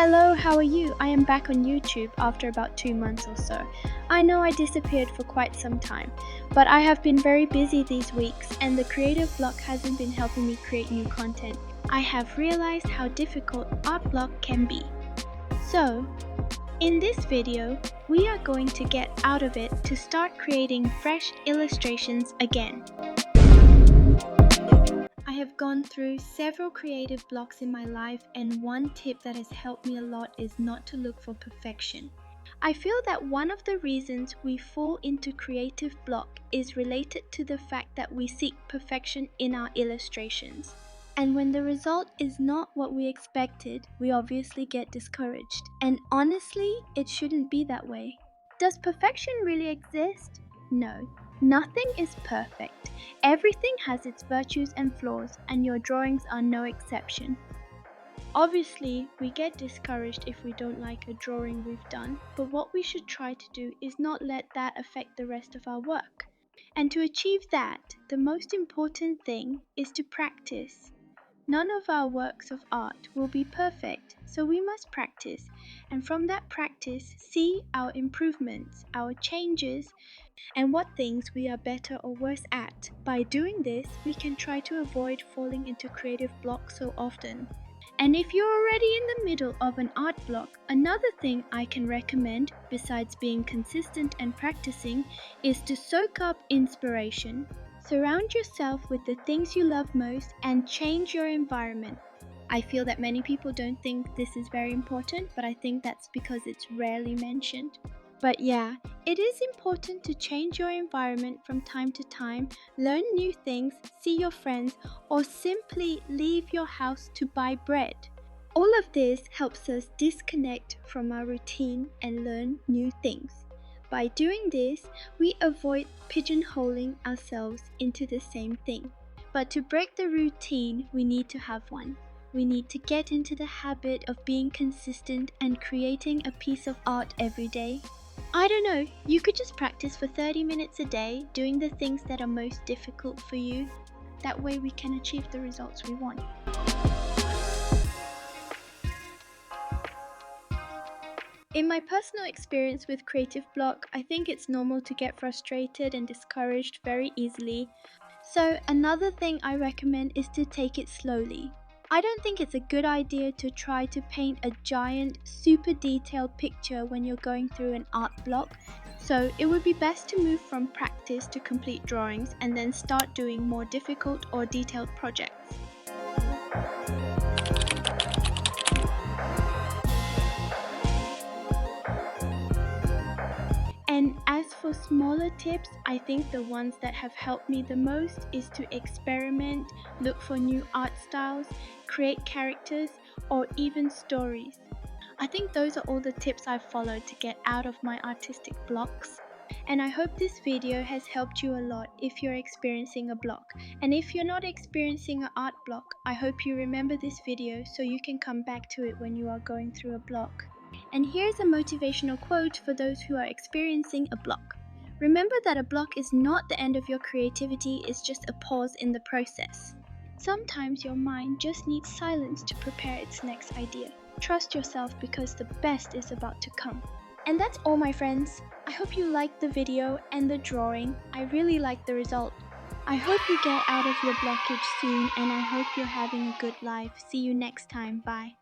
Hello, how are you? I am back on YouTube after about 2 months or so. I know I disappeared for quite some time, but I have been very busy these weeks and the creative block hasn't been helping me create new content. I have realized how difficult art block can be. So, in this video, we are going to get out of it to start creating fresh illustrations again. I have gone through several creative blocks in my life, and one tip that has helped me a lot is not to look for perfection. I feel that one of the reasons we fall into creative block is related to the fact that we seek perfection in our illustrations. And when the result is not what we expected, we obviously get discouraged. And honestly, it shouldn't be that way. Does perfection really exist? No. Nothing is perfect. Everything has its virtues and flaws, and your drawings are no exception. Obviously, we get discouraged if we don't like a drawing we've done, but what we should try to do is not let that affect the rest of our work. And to achieve that, the most important thing is to practice. None of our works of art will be perfect, so we must practice, and from that practice, see our improvements, our changes, and what things we are better or worse at. By doing this, we can try to avoid falling into creative block so often. And if you're already in the middle of an art block, another thing I can recommend, besides being consistent and practicing, is to soak up inspiration. Surround yourself with the things you love most and change your environment. I feel that many people don't think this is very important, but I think that's because it's rarely mentioned. But yeah, it is important to change your environment from time to time, learn new things, see your friends, or simply leave your house to buy bread. All of this helps us disconnect from our routine and learn new things. By doing this, we avoid pigeonholing ourselves into the same thing. But to break the routine, we need to have one. We need to get into the habit of being consistent and creating a piece of art every day. I don't know, you could just practice for 30 minutes a day doing the things that are most difficult for you. That way we can achieve the results we want. In my personal experience with creative block, I think it's normal to get frustrated and discouraged very easily. So another thing I recommend is to take it slowly. I don't think it's a good idea to try to paint a giant, super detailed picture when you're going through an art block. So it would be best to move from practice to complete drawings and then start doing more difficult or detailed projects. And as for smaller tips, I think the ones that have helped me the most is to experiment, look for new art styles, create characters, or even stories. I think those are all the tips I've followed to get out of my artistic blocks. And I hope this video has helped you a lot if you're experiencing a block. And if you're not experiencing an art block, I hope you remember this video so you can come back to it when you are going through a block. And here's a motivational quote for those who are experiencing a block. Remember that a block is not the end of your creativity, it's just a pause in the process. Sometimes your mind just needs silence to prepare its next idea. Trust yourself because the best is about to come. And that's all, my friends. I hope you liked the video and the drawing. I really liked the result. I hope you get out of your blockage soon, and I hope you're having a good life. See you next time. Bye.